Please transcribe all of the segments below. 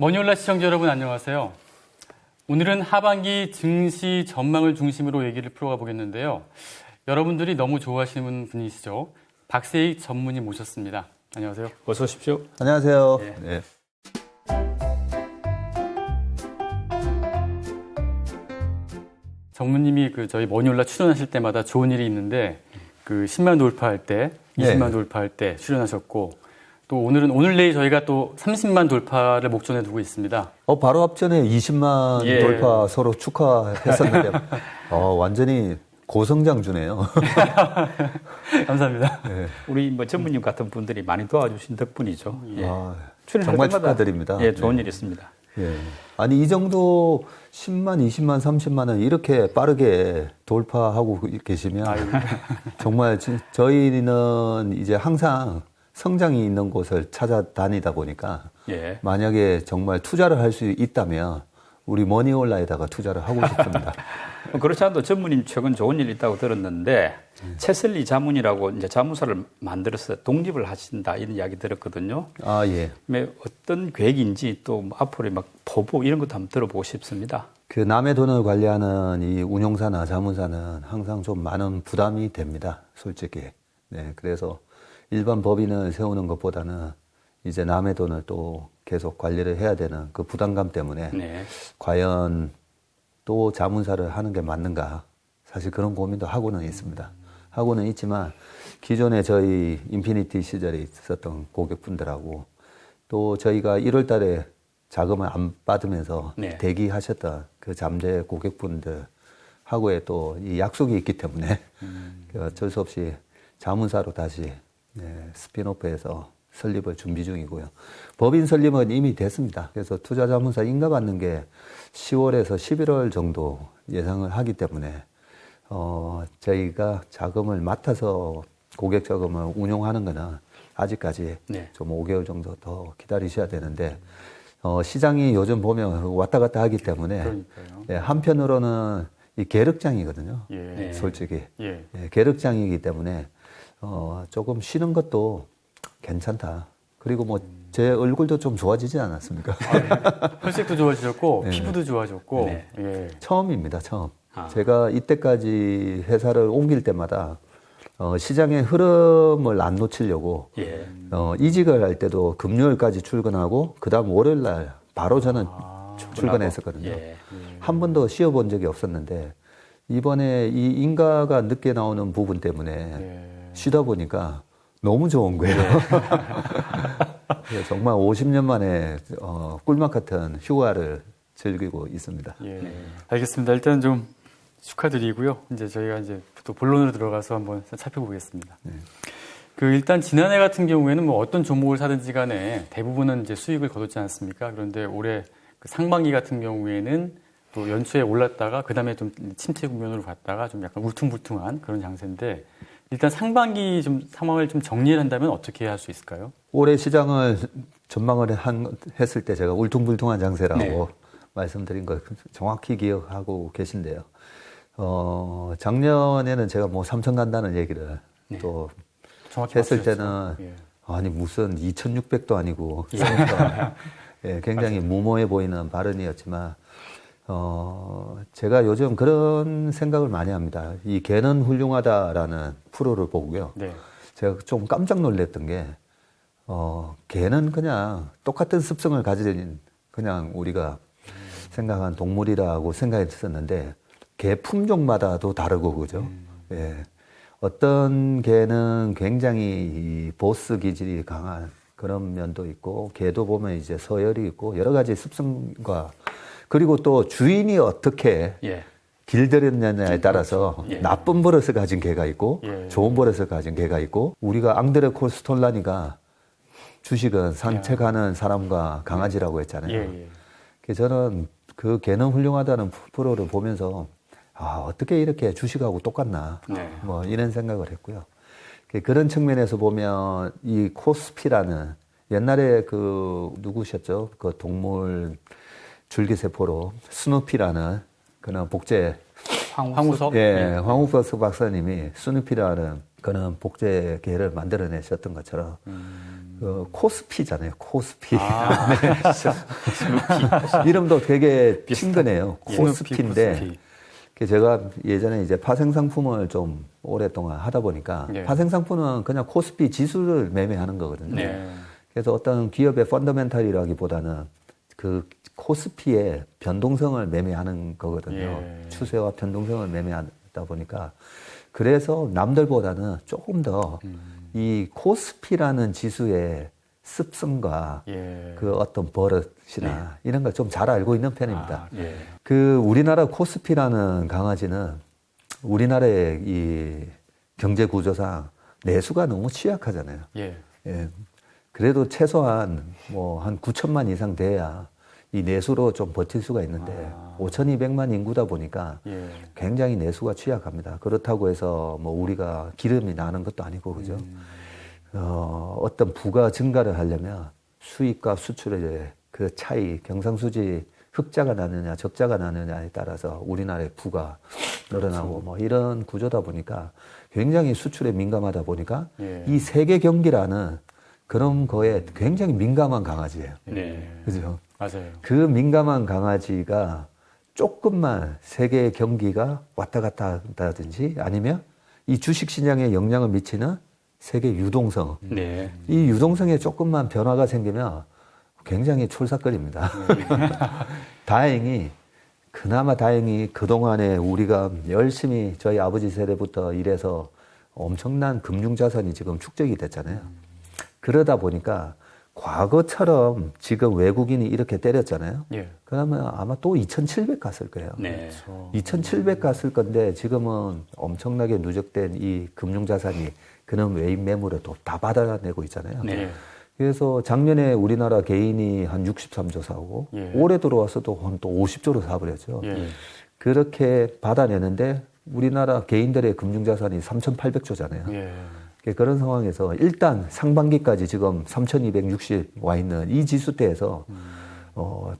머니올라 시청자 여러분 안녕하세요. 오늘은 하반기 증시 전망을 중심으로 얘기를 풀어가 보겠는데요. 여러분들이 너무 좋아하시는 분이시죠. 박세익 전문의 모셨습니다. 안녕하세요. 어서 오십시오. 안녕하세요. 네. 네. 전무님이 저희 머니올라 출연하실 때마다 좋은 일이 있는데 10만 돌파할 때, 20만 돌파할 때 출연하셨고 또 오늘 내일 저희가 또 30만 돌파를 목전에 두고 있습니다. 바로 앞전에 20만 돌파 서로 축하했었는데 완전히 고성장주네요. 감사합니다. 네. 우리 전무님 같은 분들이 많이 도와주신 덕분이죠. 정말 축하드립니다. 좋은 일이 있습니다. 아니 이 정도 10만, 20만, 30만 원 이렇게 빠르게 돌파하고 계시면 정말 저희는 이제 항상 성장이 있는 곳을 찾아다니다 보니까 만약에 정말 투자를 할 수 있다면 우리 머니올라에다가 투자를 하고 싶습니다. 그렇지 않아도 전무님 최근 좋은 일이 있다고 들었는데 채슬리 자문이라고 이제 자문사를 만들어서 독립을 하신다 이런 이야기 들었거든요. 예. 어떤 계획인지 또 앞으로 포부 이런 것도 한번 들어보고 싶습니다. 그 남의 돈을 관리하는 이 운용사나 자문사는 항상 좀 많은 부담이 됩니다. 솔직히. 네. 그래서 일반 법인을 세우는 것보다는 이제 남의 돈을 또 계속 관리를 해야 되는 그 부담감 때문에 과연 또 자문사를 하는 게 맞는가. 사실 그런 고민도 하고는 있습니다. 하고는 있지만 기존에 저희 인피니티 시절에 있었던 고객분들하고 또 저희가 1월 달에 자금을 안 받으면서 대기하셨던 그 잠재 고객분들하고의 또 이 약속이 있기 때문에 어쩔 수 없이 자문사로 다시 스핀오프해서 설립을 준비 중이고요. 법인 설립은 이미 됐습니다. 그래서 투자자문사 인가받는 게 10월에서 11월 정도 예상을 하기 때문에 저희가 자금을 맡아서 고객 자금을 운용하는 거는 아직까지 좀 5개월 정도 더 기다리셔야 되는데 시장이 요즘 보면 왔다 갔다 하기 때문에 한편으로는 이 계륵장이거든요. 솔직히 계륵장이기 때문에 조금 쉬는 것도 괜찮다. 그리고 제 얼굴도 좀 좋아지지 않았습니까? 혈색도 좋아지셨고 피부도 좋아졌고 처음입니다. 처음. 제가 이때까지 회사를 옮길 때마다 시장의 흐름을 안 놓치려고 이직을 할 때도 금요일까지 출근하고 그 다음 월요일 날 바로 저는 출근했었거든요. 한 번도 쉬어본 적이 없었는데 이번에 이 인가가 늦게 나오는 부분 때문에 쉬다 보니까 너무 좋은 거예요. 정말 50년 만에 꿀맛 같은 휴가를 즐기고 있습니다. 알겠습니다. 일단 좀 축하드리고요. 이제 저희가 또 본론으로 들어가서 한번 살펴보겠습니다. 일단 지난해 같은 경우에는 어떤 종목을 사든지 간에 대부분은 이제 수익을 거뒀지 않습니까? 그런데 올해 상반기 같은 경우에는 또 연초에 올랐다가 그 다음에 좀 침체 국면으로 갔다가 좀 약간 울퉁불퉁한 그런 장세인데 일단 상반기 좀 상황을 좀 정리를 한다면 어떻게 할 수 있을까요? 올해 시장을 전망을 했을 때 제가 울퉁불퉁한 장세라고 말씀드린 거 정확히 기억하고 계신데요. 작년에는 제가 3천 간다는 얘기를 또 했을 때는 아니 무슨 2,600도 아니고 굉장히 무모해 보이는 발언이었지만 제가 요즘 그런 생각을 많이 합니다. 이 개는 훌륭하다라는 프로를 보고요. 제가 좀 깜짝 놀랐던 게 개는 그냥 똑같은 습성을 가진 그냥 우리가 생각한 동물이라고 생각했었는데 개 품종마다도 다르고 그죠? 어떤 개는 굉장히 이 보스 기질이 강한 그런 면도 있고 개도 보면 이제 서열이 있고 여러 가지 습성과 그리고 또 주인이 어떻게 길들였느냐에 따라서 나쁜 버릇을 가진 개가 있고 좋은 버릇을 가진 개가 있고 우리가 앙드레 콜스톨라니가 주식은 산책하는 사람과 강아지라고 했잖아요. 저는 그 개는 훌륭하다는 프로를 보면서 어떻게 이렇게 주식하고 똑같나 이런 생각을 했고요. 그런 측면에서 보면 이 코스피라는 옛날에 누구셨죠? 그 동물 줄기세포로 스누피라는 그런 복제 황우석? 황우석 박사님이 스누피라는 그런 복제 개를 만들어내셨던 것처럼 코스피잖아요. 코스피. 이름도 되게 친근해요. 코스피인데 제가 예전에 이제 파생상품을 좀 오랫동안 하다 보니까 파생상품은 그냥 코스피 지수를 매매하는 거거든요. 그래서 어떤 기업의 펀더멘탈이라기보다는 그 코스피의 변동성을 매매하는 거거든요. 추세와 변동성을 매매하다 보니까 그래서 남들보다는 조금 더 이 코스피라는 지수의 습성과 그 어떤 버릇이나 이런 걸 좀 잘 알고 있는 편입니다. 그 우리나라 코스피라는 강아지는 우리나라의 이 경제 구조상 내수가 너무 취약하잖아요. 그래도 최소한 뭐 한 9천만 이상 돼야 이 내수로 좀 버틸 수가 있는데 5,200만 인구다 보니까 굉장히 내수가 취약합니다. 그렇다고 해서 뭐 우리가 기름이 나는 것도 아니고 그죠? 어떤 부가 증가를 하려면 수입과 수출의 그 차이, 경상수지 흑자가 나느냐 적자가 나느냐에 따라서 우리나라의 부가 늘어나고 뭐 이런 구조다 보니까 굉장히 수출에 민감하다 보니까 이 세계 경기라는 그런 거에 굉장히 민감한 강아지예요. 그죠? 맞아요. 그 민감한 강아지가 조금만 세계 경기가 왔다 갔다 한다든지 아니면 이 주식 시장에 영향을 미치는 세계 유동성. 이 유동성에 조금만 변화가 생기면 굉장히 촐싹거립니다. 그나마 다행히 그동안에 우리가 열심히 저희 아버지 세대부터 일해서 엄청난 금융자산이 지금 축적이 됐잖아요. 그러다 보니까 과거처럼 지금 외국인이 이렇게 때렸잖아요. 그러면 아마 또 2,700 갔을 거예요. 2,700 갔을 건데 지금은 엄청나게 누적된 이 금융자산이 그런 외인 매물을 또 다 받아내고 있잖아요. 그래서 작년에 우리나라 개인이 한 63조 사오고 올해 들어와서도 한 또 50조로 사버렸죠. 그렇게 받아내는데 우리나라 개인들의 금융자산이 3,800조잖아요. 그런 상황에서 일단 상반기까지 지금 3,260 와 있는 이 지수대에서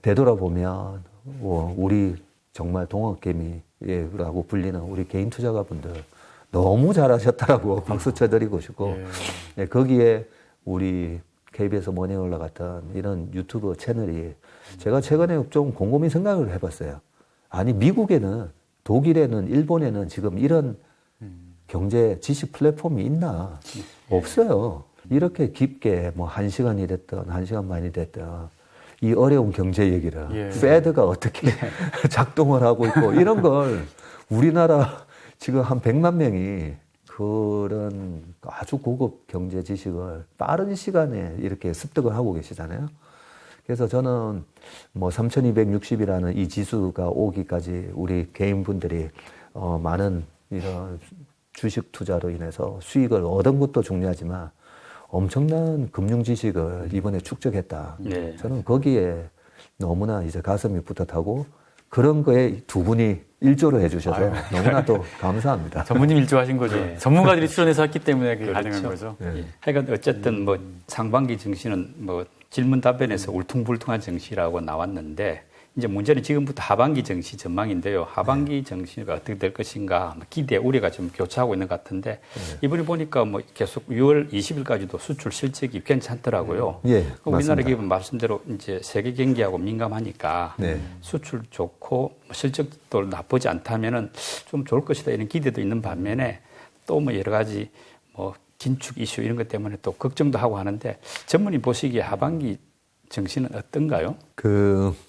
되돌아보면 우리 정말 동학개미라고 불리는 우리 개인 투자가분들 너무 잘하셨다라고 박수 쳐드리고 싶고 거기에 우리 KBS 모닝올라 같은 이런 유튜브 채널이 제가 최근에 좀 곰곰이 생각을 해봤어요. 아니 미국에는 독일에는 일본에는 지금 이런 경제 지식 플랫폼이 있나? 없어요. 이렇게 깊게 뭐 1시간이 됐든 1시간 반이 됐든 이 어려운 경제 얘기를 페드가 어떻게 작동을 하고 있고 이런 걸 우리나라 지금 한 100만 명이 그런 아주 고급 경제 지식을 빠른 시간에 이렇게 습득을 하고 계시잖아요. 그래서 저는 뭐 3,260이라는 이 지수가 오기까지 우리 개인분들이 많은 이런 주식 투자로 인해서 수익을 얻은 것도 중요하지만 엄청난 금융 지식을 이번에 축적했다. 저는 거기에 너무나 이제 가슴이 뿌듯하고 그런 거에 두 분이 일조를 해주셔서 너무나 또 감사합니다. 전무님 일조하신 거죠. 전문가들이 출연해서 했기 때문에 그게 가능한 거죠. 하여간 어쨌든 뭐 상반기 증시는 뭐 질문 답변에서 울퉁불퉁한 증시라고 나왔는데 이제 문제는 지금부터 하반기 증시 전망인데요. 하반기 증시가 어떻게 될 것인가 기대, 우려가 좀 교차하고 있는 것 같은데 이번에 보니까 뭐 계속 6월 20일까지도 수출 실적이 괜찮더라고요. 우리나라 기업은 말씀대로 이제 세계 경기하고 민감하니까 수출 좋고 실적도 나쁘지 않다면은 좀 좋을 것이다 이런 기대도 있는 반면에 또 뭐 여러 가지 뭐 긴축 이슈 이런 것 때문에 또 걱정도 하고 하는데 전문의 보시기에 하반기 증시는 어떤가요?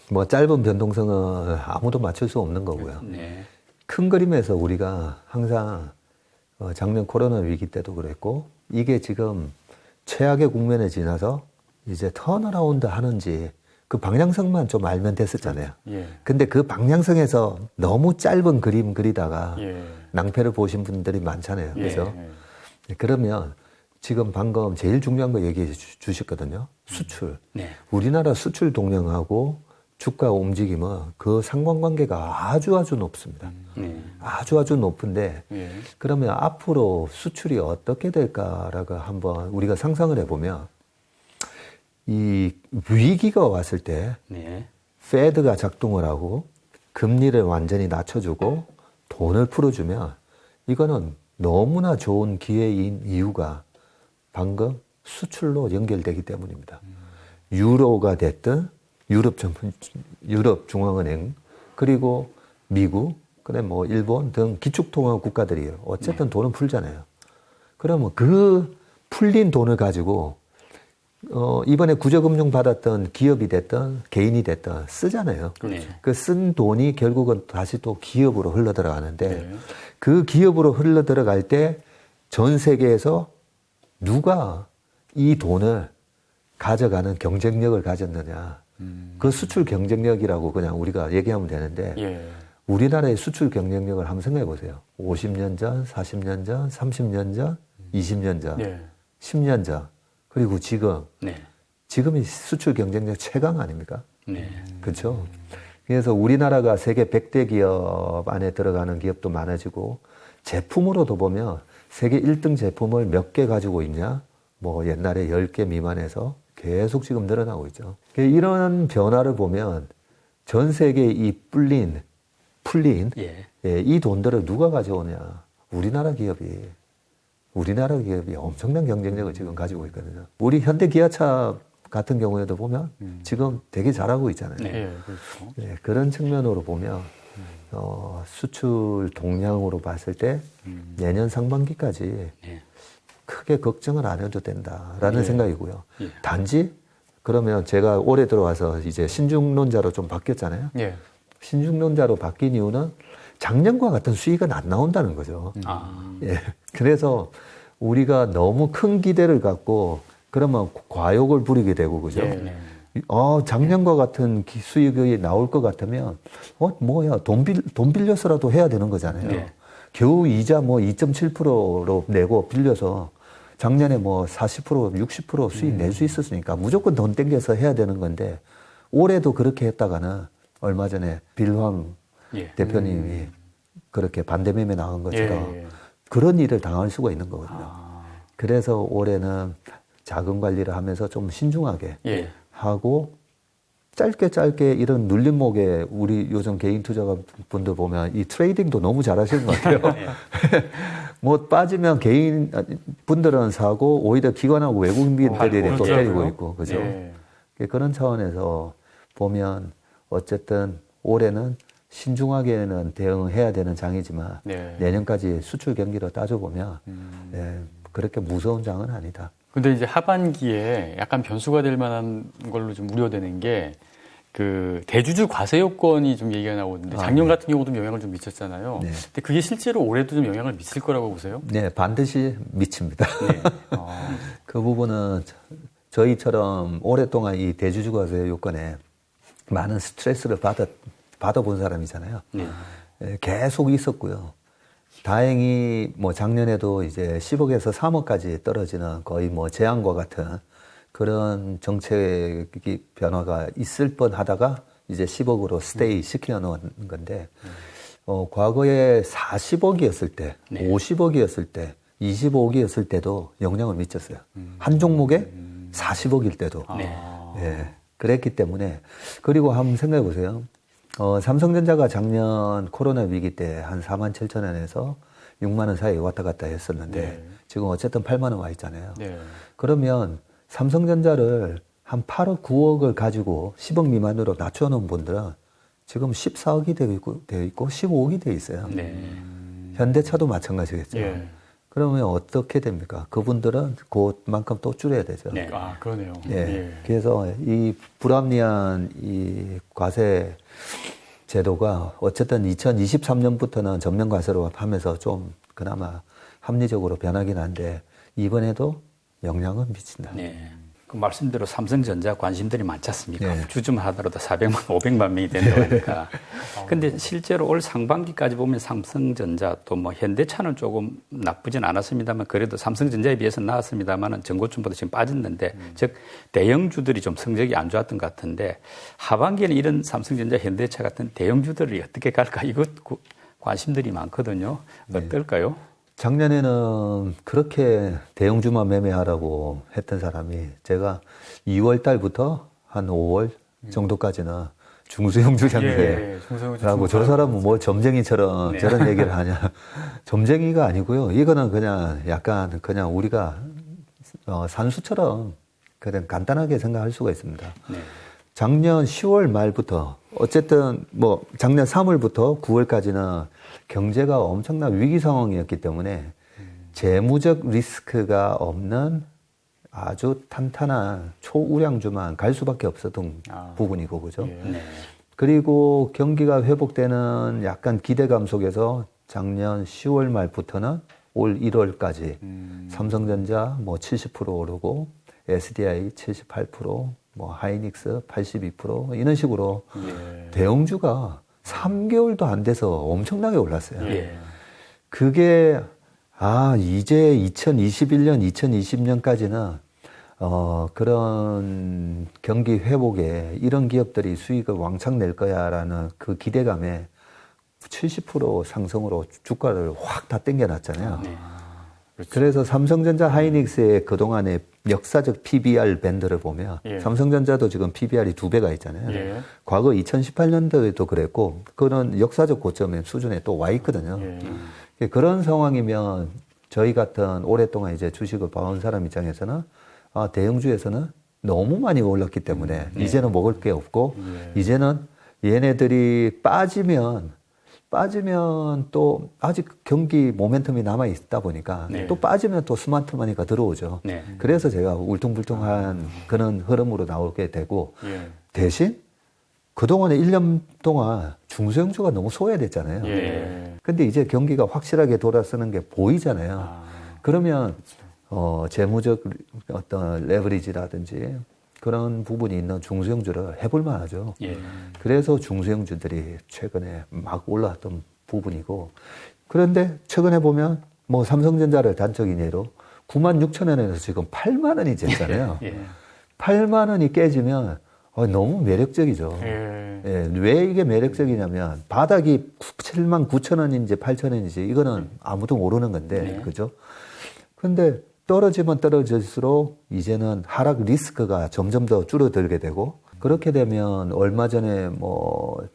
뭐 짧은 변동성은 아무도 맞출 수 없는 거고요. 큰 그림에서 우리가 항상 작년 코로나 위기 때도 그랬고 이게 지금 최악의 국면에 지나서 이제 턴어라운드 하는지 그 방향성만 좀 알면 됐었잖아요. 근데 그 방향성에서 너무 짧은 그림 그리다가 낭패를 보신 분들이 많잖아요. 그래서 그러면 지금 방금 제일 중요한 거 얘기해 주셨거든요. 수출. 우리나라 수출 동향하고 주가 움직임은 그 상관관계가 아주 높습니다. 아주 높은데 그러면 앞으로 수출이 어떻게 될까라고 한번 우리가 상상을 해보면 이 위기가 왔을 때 페드가 작동을 하고 금리를 완전히 낮춰주고 돈을 풀어주면 이거는 너무나 좋은 기회인 이유가 방금 수출로 연결되기 때문입니다. 유로가 됐든 유럽 중앙은행 그리고 미국 그다음에 뭐 일본 등 기축통화 국가들이에요. 어쨌든 돈은 풀잖아요. 그러면 그 풀린 돈을 가지고 이번에 구제금융 받았던 기업이 됐든 개인이 됐든 쓰잖아요. 그렇죠. 그 쓴 돈이 결국은 다시 또 기업으로 흘러 들어가는데 네. 그 기업으로 흘러 들어갈 때 전 세계에서 누가 이 돈을 가져가는 경쟁력을 가졌느냐. 그 수출 경쟁력이라고 그냥 우리가 얘기하면 되는데 예. 우리나라의 수출 경쟁력을 한번 생각해 보세요. 50년 전, 40년 전, 30년 전, 20년 전, 예. 10년 전, 그리고 지금. 네. 지금이 수출 경쟁력 최강 아닙니까? 네. 그렇죠. 그래서 우리나라가 세계 100대 기업 안에 들어가는 기업도 많아지고 제품으로도 보면 세계 1등 제품을 몇 개 가지고 있냐? 뭐 옛날에 10개 미만에서 계속 지금 늘어나고 있죠. 이런 변화를 보면 전 세계 이 풀린 예. 이 돈들을 누가 가져오냐? 우리나라 기업이 엄청난 경쟁력을 지금 가지고 있거든요. 우리 현대기아차 같은 경우에도 보면 지금 되게 잘하고 있잖아요. 네. 예. 그렇죠. 네, 그런 측면으로 보면 수출 동향으로 봤을 때 내년 상반기까지 네. 크게 걱정을 안 해도 된다라는 예. 생각이고요. 예. 단지 그러면 제가 올해 들어와서 이제 신중론자로 좀 바뀌었잖아요. 예. 신중론자로 바뀐 이유는 작년과 같은 수익은 안 나온다는 거죠. 아. 예. 그래서 우리가 너무 큰 기대를 갖고 그러면 과욕을 부리게 되고 그죠? 예. 작년과 같은 수익이 나올 것 같으면 돈 빌려서라도 해야 되는 거잖아요. 네. 겨우 이자 뭐 2.7%로 내고 빌려서 작년에 뭐 40%, 60% 수익 낼 수 있었으니까 무조건 돈 땡겨서 해야 되는 건데 올해도 그렇게 했다가는 얼마 전에 빌황 예. 대표님이 그렇게 반대매매 나간 것처럼 예. 그런 일을 당할 수가 있는 거거든요. 아. 그래서 올해는 자금 관리를 하면서 좀 신중하게 예. 하고 짧게 이런 눌림목에 우리 요즘 개인 투자가 분들 보면 이 트레이딩도 너무 잘하시는 것 같아요. 뭐 빠지면 개인 분들은 사고 오히려 기관하고 외국인들이 또 때리고 있고 그죠? 예. 그런 차원에서 보면 어쨌든 올해는 신중하게는 대응해야 되는 장이지만 네. 내년까지 수출 경기로 따져보면 그렇게 무서운 장은 아니다. 근데 이제 하반기에 약간 변수가 될 만한 걸로 좀 우려되는 게 그 대주주 과세 요건이 좀 얘기가 나오는데 작년 같은 경우도 영향을 좀 미쳤잖아요. 네. 근데 그게 실제로 올해도 좀 영향을 미칠 거라고 보세요? 네, 반드시 미칩니다. 네. 그 부분은 저희처럼 오랫동안 이 대주주 과세 요건에 많은 스트레스를 받아본 사람이잖아요. 네. 계속 있었고요. 다행히 뭐 작년에도 이제 10억에서 3억까지 떨어지는 거의 뭐 재앙과 같은 그런 정책이 변화가 있을 뻔 하다가 이제 10억으로 스테이 시켜 놓은 건데, 과거에 40억이었을 때, 네. 50억이었을 때, 25억이었을 때도 영향을 미쳤어요. 한 종목에 40억일 때도. 네. 예. 그랬기 때문에, 그리고 한번 생각해 보세요. 삼성전자가 작년 코로나 위기 때 한 47,000원에서 6만 원 사이에 왔다 갔다 했었는데 네. 지금 어쨌든 8만 원 와 있잖아요. 네. 그러면 삼성전자를 한 8억, 9억을 가지고 10억 미만으로 낮춰놓은 분들은 지금 14억이 되어 있고 15억이 되어 있어요. 네. 현대차도 마찬가지겠죠. 예. 그러면 어떻게 됩니까? 그분들은 그만큼 또 줄여야 되죠. 네. 아, 그러네요. 예. 예. 그래서 이 불합리한 이 과세 제도가 어쨌든 2023년부터는 전면 과세로 하면서 좀 그나마 합리적으로 변하긴 한데 이번에도 영향은 미친다. 네. 그 말씀대로 삼성전자 관심들이 많지 않습니까? 네. 주주만 하더라도 400만, 500만 명이 된다고 하니까. 근데 실제로 올 상반기까지 보면 삼성전자 또 뭐 현대차는 조금 나쁘진 않았습니다만 그래도 삼성전자에 비해서 나았습니다만은 전고점보다 지금 빠졌는데 즉 대형주들이 좀 성적이 안 좋았던 것 같은데 하반기에는 이런 삼성전자, 현대차 같은 대형주들이 어떻게 갈까 이것 관심들이 많거든요. 어떨까요? 작년에는 그렇게 대형주만 매매하라고 했던 사람이 제가 2월 달부터 한 5월 정도까지는 중소형주 장비에 라고 저 사람은 뭐 점쟁이처럼 저런 얘기를 하냐. 점쟁이가 아니고요. 이거는 그냥 약간 그냥 우리가 산수처럼 그냥 간단하게 생각할 수가 있습니다. 네. 작년 10월 말부터 어쨌든 뭐 작년 3월부터 9월까지는 경제가 엄청난 위기 상황이었기 때문에 재무적 리스크가 없는 아주 탄탄한 초우량주만 갈 수밖에 없었던 부분이고 그죠. 예. 네. 그리고 경기가 회복되는 약간 기대감 속에서 작년 10월 말부터는 올 1월까지 삼성전자 뭐 70% 오르고 SDI 78%, 뭐 하이닉스 82% 이런 식으로 예. 대형주가 3개월도 안 돼서 엄청나게 올랐어요. 예. 그게 이제 2021년, 2020년까지는 그런 경기 회복에 이런 기업들이 수익을 왕창 낼 거야라는 그 기대감에 70% 상승으로 주가를 확 다 땡겨놨잖아요. 네. 그렇죠. 그래서 삼성전자 하이닉스의 그동안의 역사적 PBR 밴드를 보면 예. 삼성전자도 지금 PBR이 2배가 있잖아요. 예. 과거 2018년도에도 그랬고 그런 역사적 고점의 수준에 또 와 있거든요. 예. 그런 상황이면 저희 같은 오랫동안 이제 주식을 봐온 사람 입장에서는 대형주에서는 너무 많이 올랐기 때문에 이제는 먹을 게 없고 이제는 얘네들이 빠지면 또 아직 경기 모멘텀이 남아 있다 보니까 네. 또 빠지면 또 스마트 머니가 들어오죠. 네. 그래서 제가 울퉁불퉁한 그런 흐름으로 나오게 되고 예. 대신 그동안에 1년 동안 중소형주가 너무 소외됐잖아요. 예. 근데 이제 경기가 확실하게 돌아서는 게 보이잖아요. 그러면 재무적 어떤 레버리지라든지 그런 부분이 있는 중소형주를 해볼 만하죠. 예. 그래서 중소형주들이 최근에 막 올라왔던 부분이고 그런데 최근에 보면 뭐 삼성전자를 단적인 예로 96,000원에서 지금 8만 원이 됐잖아요. 예. 8만 원이 깨지면 너무 매력적이죠. 예. 예, 왜 이게 매력적이냐면 바닥이 79,000원인지 8,000원인지 이거는 아무도 모르는 건데 네. 그죠? 근데 떨어지면 떨어질수록 이제는 하락 리스크가 점점 더 줄어들게 되고 그렇게 되면 얼마 전에 뭐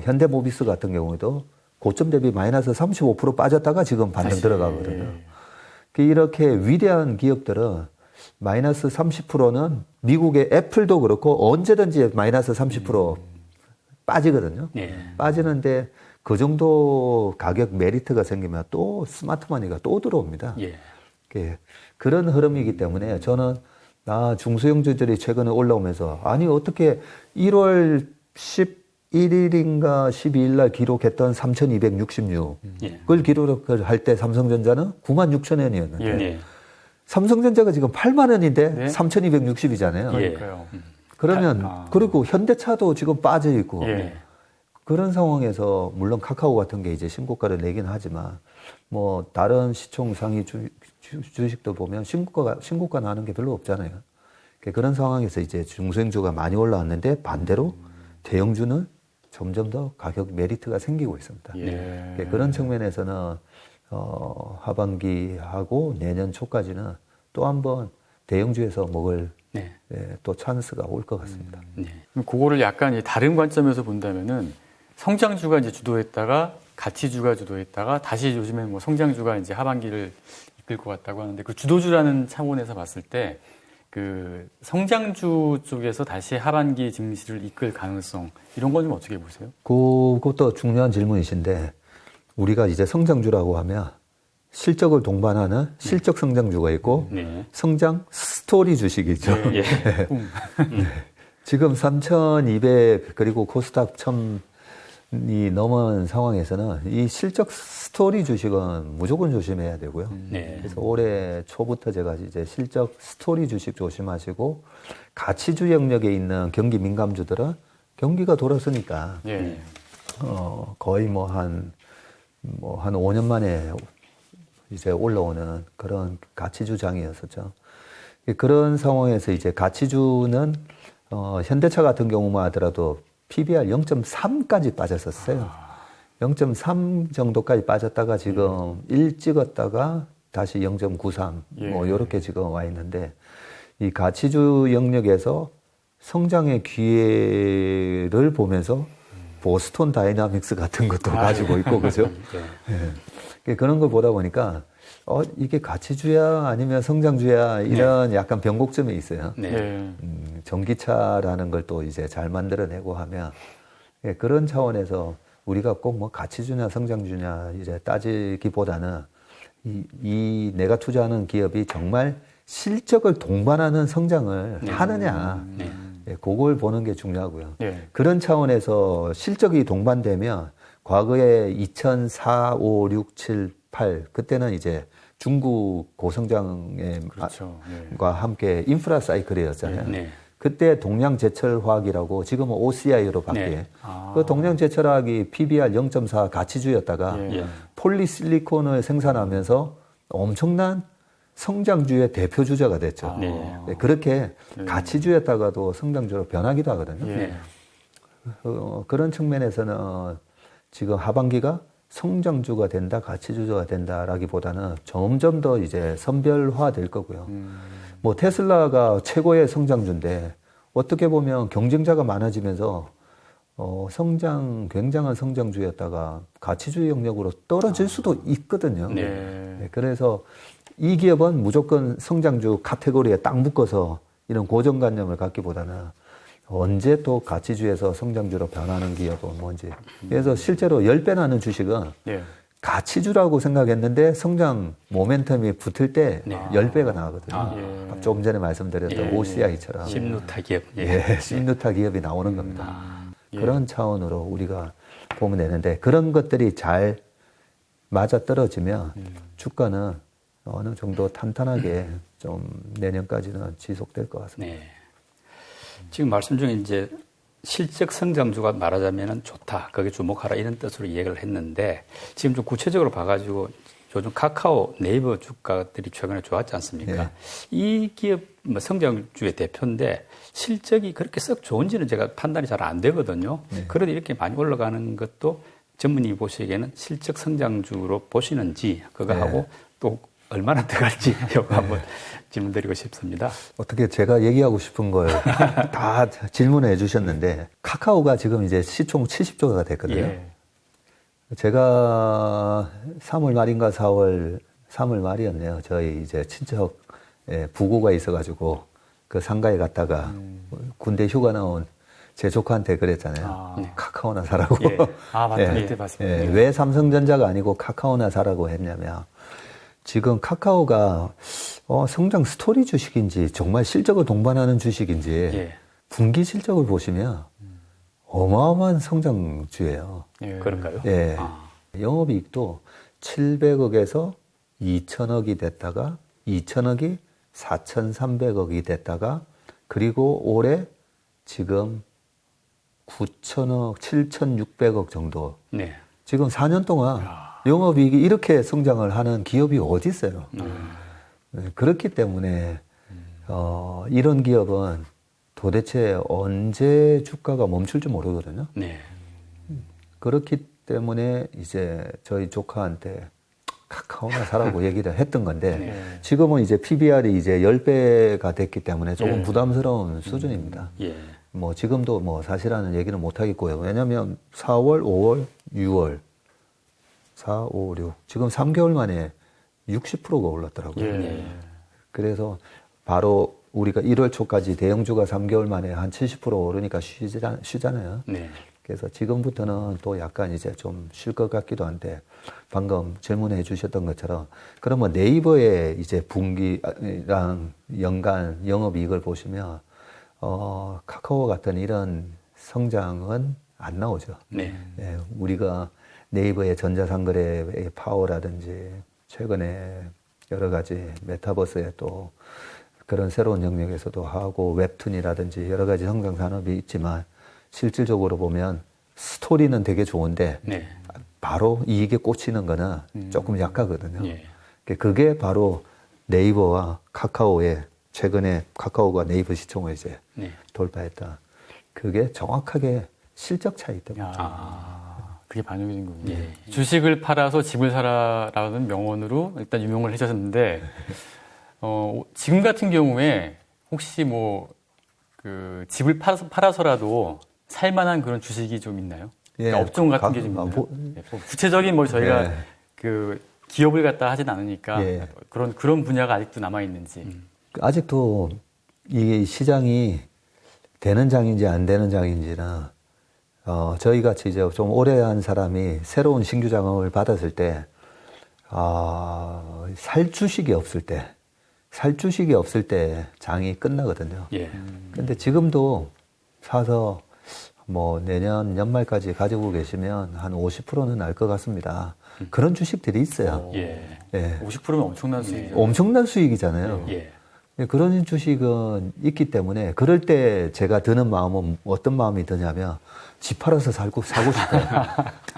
현대모비스 같은 경우에도 고점 대비 마이너스 35% 빠졌다가 지금 반등 들어가거든요. 이렇게 위대한 기업들은 마이너스 30%는 미국의 애플도 그렇고 언제든지 마이너스 30% 빠지거든요. 예. 빠지는데 그 정도 가격 메리트가 생기면 또 스마트머니가 또 들어옵니다. 예. 그런 흐름이기 때문에 저는 중소형주들이 최근에 올라오면서 아니 어떻게 1월 11일인가 12일 날 기록했던 3,266을 예. 기록을 할 때 삼성전자는 96,000원이었는데 예. 삼성전자가 지금 8만 원인데 네. 3,260이잖아요. 예. 그러니까요. 그러면 그리고 현대차도 지금 빠져 있고 예. 그런 상황에서 물론 카카오 같은 게 이제 신고가를 내긴 하지만 뭐 다른 시총 상위 주식도 보면 신고가 나는 게 별로 없잖아요. 그런 상황에서 이제 중소형주가 많이 올라왔는데 반대로 대형주는 점점 더 가격 메리트가 생기고 있습니다. 예. 그런 측면에서는 하반기하고 내년 초까지는 또 한번 대형주에서 먹을 네. 또 찬스가 올 것 같습니다. 네. 그럼 그거를 약간 이제 다른 관점에서 본다면은 성장주가 이제 주도했다가 가치주가 주도했다가 다시 요즘에 뭐 성장주가 이제 하반기를 이끌 것 같다고 하는데 그 주도주라는 차원에서 봤을 때 그 성장주 쪽에서 다시 하반기 증시를 이끌 가능성 이런 건 좀 어떻게 보세요? 그것도 중요한 질문이신데 우리가 이제 성장주라고 하면 실적을 동반하는 실적 성장주가 있고 네. 성장 스토리 주식이 있죠. 예. 지금 3,200 그리고 코스닥 1,000이 넘은 상황에서는 이 실적 스토리 주식은 무조건 조심해야 되고요. 네. 그래서 올해 초부터 제가 이제 실적 스토리 주식 조심하시고 가치주 영역에 있는 경기 민감주들은 경기가 돌았으니까 예. 거의 한 5년 만에 이제 올라오는 그런 가치주장이었었죠. 그런 상황에서 이제 가치주는 현대차 같은 경우만 하더라도 PBR 0.3까지 빠졌었어요. 0.3 정도까지 빠졌다가 지금 1 찍었다가 다시 0.93 뭐 이렇게 지금 와 있는데 이 가치주 영역에서 성장의 기회를 보면서 보스톤 다이나믹스 같은 것도 가지고 있고 그죠? 그런 걸 보다 보니까 이게 가치주야 아니면 성장주야 이런 약간 변곡점이 있어요. 네. 네. 전기차라는 걸 또 이제 잘 만들어내고 하면 예, 그런 차원에서 우리가 꼭 뭐 가치주냐 성장주냐 이제 따지기보다는 이 내가 투자하는 기업이 정말 실적을 동반하는 성장을 하느냐 예, 그걸 보는 게 중요하고요. 네. 그런 차원에서 실적이 동반되면 과거에 2004, 5, 6, 7, 8 그때는 이제 중국 고성장과 그렇죠. 네. 함께 인프라 사이클이었잖아요. 네. 그때 동양제철화학이라고 지금은 OCI로 바뀌. 네. 그 동양제철화학이 PBR 0.4 가치주였다가 예. 폴리실리콘을 생산하면서 엄청난 성장주의 대표 주자가 됐죠. 네. 네, 그렇게 가치주였다가도 성장주로 변하기도 하거든요. 예. 그런 측면에서는 지금 하반기가 성장주가 된다, 가치주가 된다라기보다는 점점 더 이제 선별화 될 거고요. 뭐 테슬라가 최고의 성장주인데 어떻게 보면 경쟁자가 많아지면서 굉장한 성장주였다가 가치주 영역으로 떨어질 수도 있거든요. 네. 네, 그래서 이 기업은 무조건 성장주 카테고리에 딱 묶어서 이런 고정관념을 갖기보다는 언제 또 가치주에서 성장주로 변하는 기업은 뭔지. 그래서 실제로 10배 나는 주식은 예. 가치주라고 생각했는데 성장 모멘텀이 붙을 때 네. 10배가 나거든요. 예. 조금 전에 말씀드렸던 예. OCI처럼. 심루타 기업. 예, 심루타 기업이 나오는 겁니다. 예. 그런 차원으로 우리가 보면 되는데 그런 것들이 잘 맞아 떨어지면 주가는 어느 정도 탄탄하게 좀 내년까지는 지속될 것 같습니다. 네. 지금 말씀 중에 이제 실적 성장주가 말하자면 좋다. 거기에 주목하라 이런 뜻으로 이야기를 했는데 지금 좀 구체적으로 봐가지고 요즘 카카오, 네이버 주가들이 최근에 좋았지 않습니까? 네. 이 기업 성장주의 대표인데 실적이 그렇게 썩 좋은지는 제가 판단이 잘 안 되거든요. 네. 그래도 이렇게 많이 올라가는 것도 전문인이 보시기에는 실적 성장주로 보시는지 그거 네. 하고 또 얼마나 더 갈지 이거 한번 질문드리고 싶습니다. 어떻게 제가 얘기하고 싶은 걸 다 질문해 주셨는데 카카오가 지금 이제 시총 70조가 됐거든요. 예. 제가 3월 말인가 3월 말이었네요. 저희 이제 친척 부고가 있어가지고 그 상가에 갔다가 군대 휴가 나온 제 조카한테 그랬잖아요. 카카오나 사라고. 예. 아, 맞다. 이때 봤습니다. 예. 왜 삼성전자가 아니고 카카오나 사라고 했냐면 지금 카카오가 성장 스토리 주식인지 정말 실적을 동반하는 주식인지 예. 분기 실적을 보시면 어마어마한 성장주예요. 예. 그런가요? 예. 영업이익도 700억에서 2천억이 됐다가 2천억이 4,300억이 됐다가 그리고 올해 지금 9천억, 7,600억 정도. 네. 지금 4년 동안 영업이익이 이렇게 성장을 하는 기업이 어디 있어요? 네, 그렇기 때문에 이런 기업은 도대체 언제 주가가 멈출지 모르거든요. 네. 그렇기 때문에 이제 저희 조카한테 카카오나 사라고 얘기를 했던 건데 네. 지금은 이제 PBR이 이제 10배가 됐기 때문에 조금 예. 부담스러운 수준입니다. 예. 뭐 지금도 뭐 사실하는 얘기는 못 하겠고요. 왜냐하면 4월, 5월, 6월 4, 5, 6 지금 3개월 만에 60%가 올랐더라고요. 예. 그래서 바로 우리가 1월 초까지 대형주가 3개월 만에 한 70% 오르니까 쉬잖아요. 네. 그래서 지금부터는 또 약간 이제 좀 쉴 것 같기도 한데 방금 질문해 주셨던 것처럼 그러면 네이버의 이제 분기랑 연간 영업이익을 보시면 카카오 같은 이런 성장은 안 나오죠. 네. 예, 우리가 네이버의 전자상거래의 파워라든지 최근에 여러 가지 메타버스에 또 그런 새로운 영역에서도 하고 웹툰이라든지 여러 가지 성장 산업이 있지만 실질적으로 보면 스토리는 되게 좋은데 네. 바로 이익에 꽂히는 거는 조금 약하거든요. 예. 그게 바로 네이버와 카카오의 최근에 카카오가 네이버 시총을 이제 네. 돌파했다. 그게 정확하게 실적 차이 때문에. 그게 반영이 된 거군요. 예. 주식을 팔아서 집을 사라라는 명언으로 일단 유명을 해주셨는데, 지금 같은 경우에 혹시 뭐, 집을 팔아서라도 살만한 그런 주식이 좀 있나요? 예, 그러니까 업종 같은 게 좀 있나요? 구체적인 뭐 저희가 기업을 갖다 하진 않으니까 예. 그런 분야가 아직도 남아 있는지. 아직도 이 시장이 되는 장인지 안 되는 장인지는 저희 같이 이제 좀 오래 한 사람이 새로운 신규 자금을 받았을 때, 살 주식이 없을 때 장이 끝나거든요. 예. 근데 지금도 사서 뭐 내년 연말까지 가지고 계시면 한 50%는 날 것 같습니다. 그런 주식들이 있어요. 예. 예. 50%면 엄청난 수익이죠. 엄청난 수익이잖아요. 예. 그런 주식은 있기 때문에 그럴 때 제가 드는 마음은 어떤 마음이 드냐면 집 팔아서 사고 싶어요.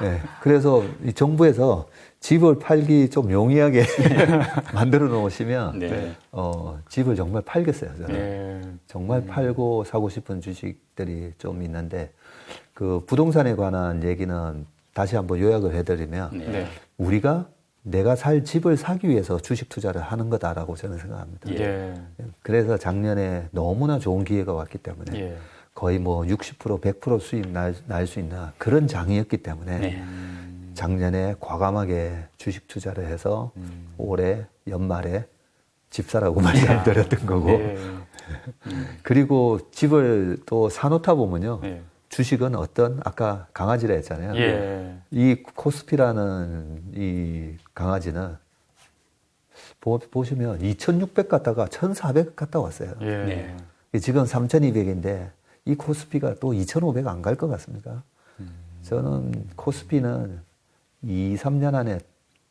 네. 그래서 이 정부에서 집을 팔기 좀 용이하게 만들어 놓으시면 네. 집을 정말 팔겠어요. 저는. 네. 정말 팔고 사고 싶은 주식들이 좀 있는데 그 부동산에 관한 얘기는 다시 한번 요약을 해드리면 네. 우리가 내가 살 집을 사기 위해서 주식 투자를 하는 거다라고 저는 생각합니다. 예. 그래서 작년에 너무나 좋은 기회가 왔기 때문에 예. 거의 뭐 60%, 100% 수익 날 수 있는 그런 장이었기 때문에 네. 작년에 과감하게 주식 투자를 해서 올해 연말에 집 사라고 말씀드렸던 거고 예. 그리고 집을 또 사놓다 보면요. 예. 주식은 아까 강아지라 했잖아요. 예. 이 코스피라는 이 강아지는 보시면 2600 갔다가 1400 갔다 왔어요. 예. 네. 지금 3200인데 이 코스피가 또 2500 안 갈 것 같습니까? 저는 코스피는 2, 3년 안에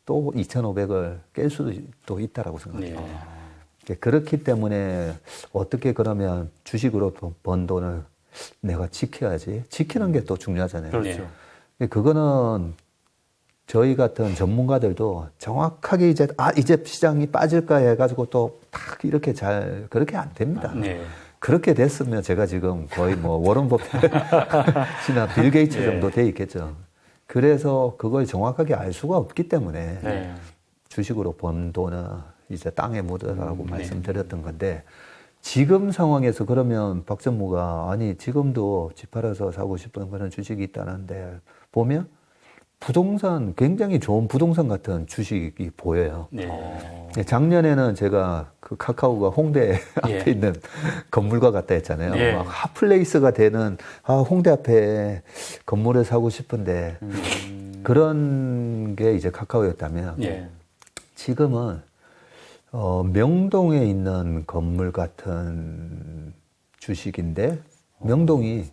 또 2500을 깰 수도 또 있다라고 생각합니다. 네. 그렇기 때문에 어떻게 그러면 주식으로 번 돈을 내가 지켜야지. 지키는 게 또 중요하잖아요. 그렇죠. 그거는 저희 같은 전문가들도 정확하게 이제 시장이 빠질까 해가지고 또 딱 이렇게 그렇게 안 됩니다. 네. 그렇게 됐으면 제가 지금 거의 뭐 워런 버핏이나 빌 게이츠 예. 정도 돼 있겠죠. 그래서 그걸 정확하게 알 수가 없기 때문에 네. 주식으로 번 돈은 이제 땅에 묻으라고 말씀드렸던 건데 지금 상황에서 그러면 박 전무가 아니 지금도 집 팔아서 사고 싶은 그런 주식이 있다는데 보면 부동산 굉장히 좋은 부동산 같은 주식이 보여요. 네. 작년에는 제가 그 카카오가 홍대 앞에 예. 있는 건물과 같다 했잖아요. 예. 막 핫플레이스가 되는 홍대 앞에 건물을 사고 싶은데 그런 게 이제 카카오였다면 예. 지금은 명동에 있는 건물 같은 주식인데 명동이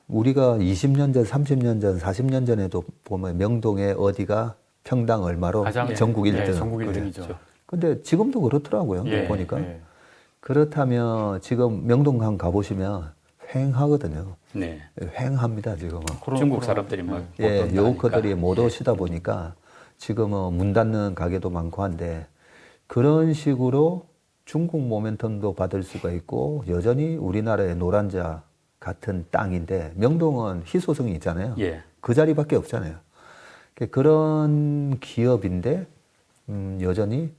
우리가 20년 전, 30년 전, 40년 전에도 보면 명동에 어디가 평당 얼마로 가장 전국 1등. 예, 전국 1등이죠. 근데 지금도 그렇더라고요. 예, 보니까. 예. 그렇다면 지금 명동 가보시면 횡하거든요. 네. 횡합니다, 지금은. 중국 사람들이 막 예, 못 요커들이 온다니까. 못 오시다 보니까 지금은 문 닫는 가게도 많고 한데 그런 식으로 중국 모멘텀도 받을 수가 있고 여전히 우리나라의 노란자 같은 땅인데 명동은 희소성이 있잖아요. 예. 그 자리밖에 없잖아요. 그런 기업인데 여전히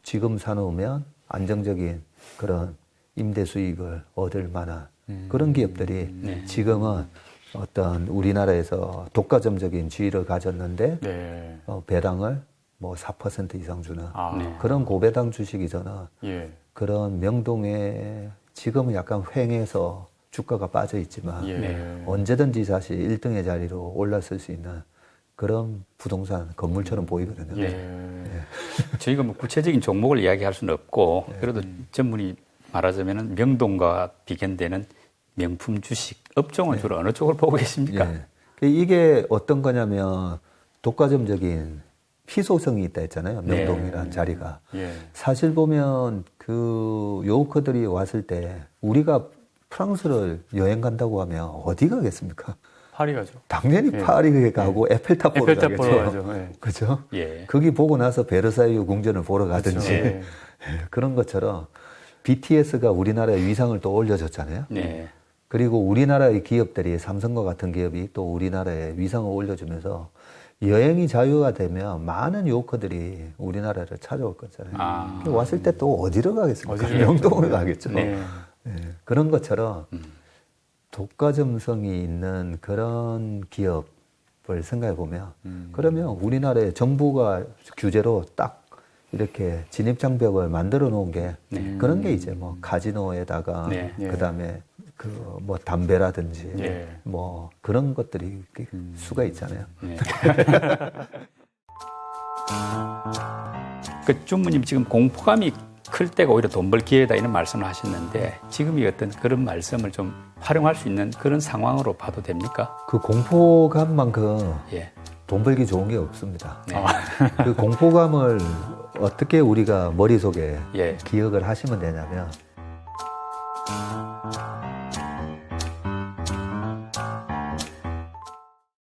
지금 사놓으면 안정적인 그런 임대 수익을 얻을 만한 그런 기업들이 네. 지금은 어떤 우리나라에서 독과점적인 지위를 가졌는데 네. 배당을 뭐 4% 이상 주는 아. 네. 그런 고배당 주식이 저는 예. 그런 명동에 지금은 약간 횡해서 주가가 빠져 있지만 예. 네. 언제든지 다시 1등의 자리로 올랐을 수 있는 그런 부동산 건물처럼 보이거든요. 예. 저희가 뭐 구체적인 종목을 이야기할 수는 없고 그래도 전문이 말하자면 명동과 비견되는 명품 주식 업종은 주로 어느 쪽을 보고 계십니까? 예. 이게 어떤 거냐면 독과점적인 희소성이 있다 했잖아요. 명동이라는 자리가. 예. 사실 보면 그 요커들이 왔을 때 우리가 프랑스를 여행 간다고 하면 어디 가겠습니까? 파리 가죠. 당연히 예. 파리 가고 에펠탑 보러 에펠탑 가겠죠. 보러 가죠. 예. 그죠? 예. 거기 보고 나서 베르사유 궁전을 보러 가든지 그렇죠. 예. 그런 것처럼 BTS가 우리나라의 위상을 또 올려줬잖아요. 네. 그리고 우리나라의 기업들이 삼성과 같은 기업이 또 우리나라의 위상을 올려주면서 여행이 자유가 되면 많은 요커들이 우리나라를 찾아올 거잖아요. 아. 왔을 때 또 어디로 가겠습니까? 어디로 명동을 가겠죠. 네. 예, 그런 것처럼 독과점성이 있는 그런 기업 방법을 생각해 보면 그러면 우리나라의 정부가 규제로 딱 이렇게 진입장벽을 만들어 놓은 게 그런 게 이제 뭐 카지노에다가 네. 그다음에 그 뭐 담배라든지 예. 뭐 그런 것들이 수가 있잖아요. 네. 그 주무님 지금 공포감이 클 때가 오히려 돈 벌 기회다 이런 말씀을 하셨는데 지금이 어떤 그런 말씀을 좀 활용할 수 있는 그런 상황으로 봐도 됩니까? 그 공포감만큼 예. 돈 벌기 좋은 게 없습니다. 네. 그 공포감을 어떻게 우리가 머릿속에 예. 기억을 하시면 되냐면